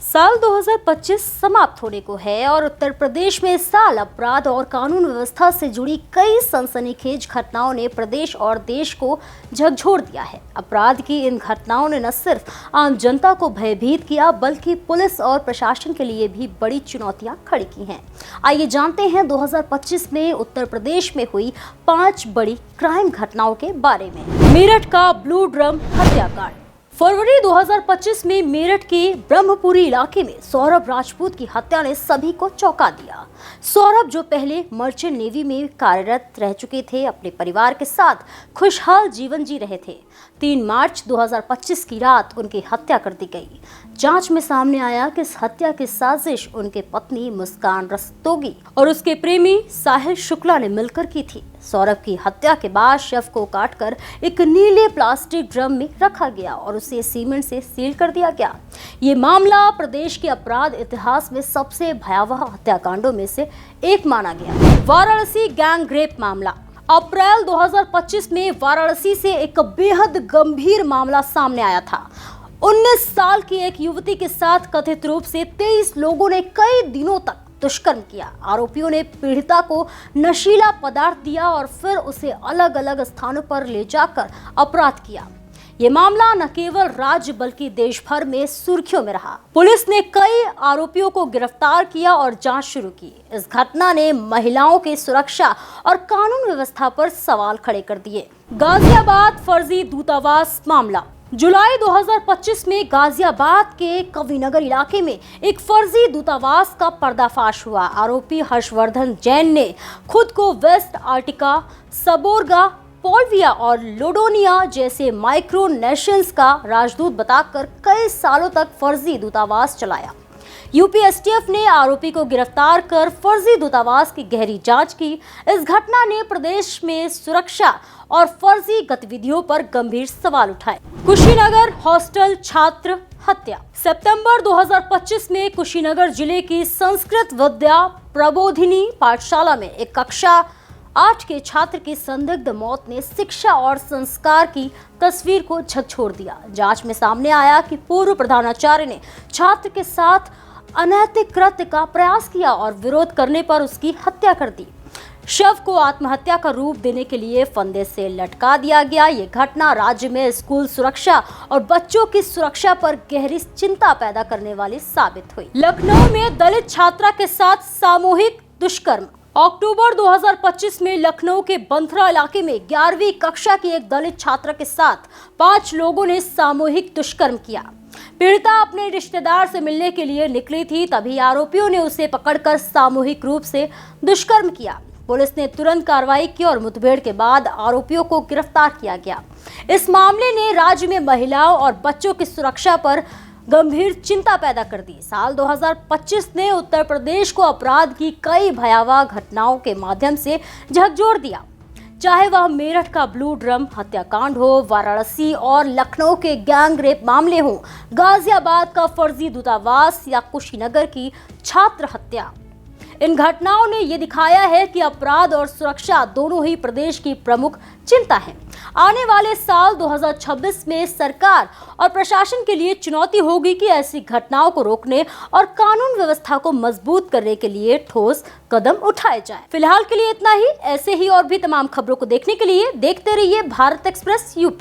साल 2025 समाप्त होने को है और उत्तर प्रदेश में इस साल अपराध और कानून व्यवस्था से जुड़ी कई सनसनीखेज घटनाओं ने प्रदेश और देश को झकझोर दिया है। अपराध की इन घटनाओं ने न सिर्फ आम जनता को भयभीत किया बल्कि पुलिस और प्रशासन के लिए भी बड़ी चुनौतियां खड़ी की हैं। आइए जानते हैं 2025 में उत्तर प्रदेश में हुई 5 बड़ी क्राइम घटनाओं के बारे में। मेरठ का ब्लू ड्रम हत्याकांड। फरवरी 2025 में मेरठ के ब्रह्मपुरी इलाके में सौरभ राजपूत की हत्या ने सभी को चौंका दिया। सौरभ, जो पहले मर्चेंट नेवी में कार्यरत रह चुके थे, अपने परिवार के साथ खुशहाल जीवन जी रहे थे। 3 मार्च 2025 की रात उनकी हत्या कर दी गई। जांच में सामने आया कि इस हत्या की साजिश उनके पत्नी मुस्कान रस्तोगी और उसके प्रेमी साहिल शुक्ला ने मिलकर की थी। सौरभ की हत्या के बाद शव को काटकर एक नीले प्लास्टिक ड्रम में रखा गया और उसे सीमेंट से सील कर दिया गया। ये मामला प्रदेश के अपराध इतिहास में सबसे भयावह हत्याकांडों में से एक माना गया। वाराणसी गैंग रेप मामला। अप्रैल 2025 में वाराणसी से एक बेहद गंभीर मामला सामने आया था। 19 साल की एक युवती के साथ कथित रूप से 23 लोगों ने कई दिनों तक दुष्कर्म किया। आरोपियों ने पीड़िता को नशीला पदार्थ दिया और फिर उसे अलग अलग स्थानों पर ले जाकर अपराध किया। ये मामला न केवल राज्य बल्कि देश भर में सुर्खियों में रहा। पुलिस ने कई आरोपियों को गिरफ्तार किया और जांच शुरू की। इस घटना ने महिलाओं की सुरक्षा और कानून व्यवस्था पर सवाल खड़े कर दिए। गाजियाबाद फर्जी दूतावास मामला। जुलाई 2025 में गाजियाबाद के कविनगर इलाके में एक फर्जी दूतावास का पर्दाफाश हुआ। आरोपी हर्षवर्धन जैन ने खुद को वेस्ट आर्टिका, सबोरगा, पोल्विया और लोडोनिया जैसे माइक्रो नेशंस का राजदूत बताकर कई सालों तक फर्जी दूतावास चलाया। यूपी एसटीएफ ने आरोपी को गिरफ्तार कर फर्जी दूतावास की गहरी जांच की। इस घटना ने प्रदेश में सुरक्षा और फर्जी गतिविधियों पर गंभीर सवाल उठाए। कुशीनगर हॉस्टल छात्र हत्या। सितंबर 2025 में कुशीनगर जिले की संस्कृत विद्या प्रबोधिनी पाठशाला में एक कक्षा 8 के छात्र की संदिग्ध मौत ने शिक्षा और संस्कार की तस्वीर को झकझोर दिया। जांच में सामने आया कि पूर्व प्रधानाचार्य ने छात्र के साथ अनैतिक कृत्य का प्रयास किया और विरोध करने पर उसकी हत्या कर दी। शव को आत्महत्या का रूप देने के लिए फंदे से लटका दिया गया। ये घटना राज्य में स्कूल सुरक्षा और बच्चों की सुरक्षा पर गहरी चिंता पैदा करने वाली साबित हुई। लखनऊ में दलित छात्रा के साथ सामूहिक दुष्कर्म। अक्टूबर 2025 में लखनऊ के बंथरा इलाके में 11वीं कक्षा की एक दलित छात्रा के साथ 5 लोगों ने सामूहिक दुष्कर्म किया। पीड़िता अपने रिश्तेदार से मिलने के लिए निकली थी, तभी आरोपियों ने उसे पकड़कर सामूहिक रूप से दुष्कर्म किया। पुलिस ने तुरंत कार्रवाई की और मुठभेड़ के बाद आरोपियों को गिरफ्तार किया गया। इस मामले ने राज्य में महिलाओं और बच्चों की सुरक्षा पर गंभीर चिंता पैदा कर दी। साल 2025 ने उत्तर प्रदेश को अपराध की कई भयावह घटनाओं के माध्यम से झकझोर दिया, चाहे वह मेरठ का ब्लू ड्रम हत्याकांड हो, वाराणसी और लखनऊ के गैंग रेप मामले हो, गाजियाबाद का फर्जी दूतावास या कुशीनगर की छात्र हत्या। इन घटनाओं ने ये दिखाया है कि अपराध और सुरक्षा दोनों ही प्रदेश की प्रमुख चिंता है। आने वाले साल 2026 में सरकार और प्रशासन के लिए चुनौती होगी कि ऐसी घटनाओं को रोकने और कानून व्यवस्था को मजबूत करने के लिए ठोस कदम उठाए जाएं। फिलहाल के लिए इतना ही। ऐसे ही और भी तमाम खबरों को देखने के लिए देखते रहिए भारत एक्सप्रेस यूपी।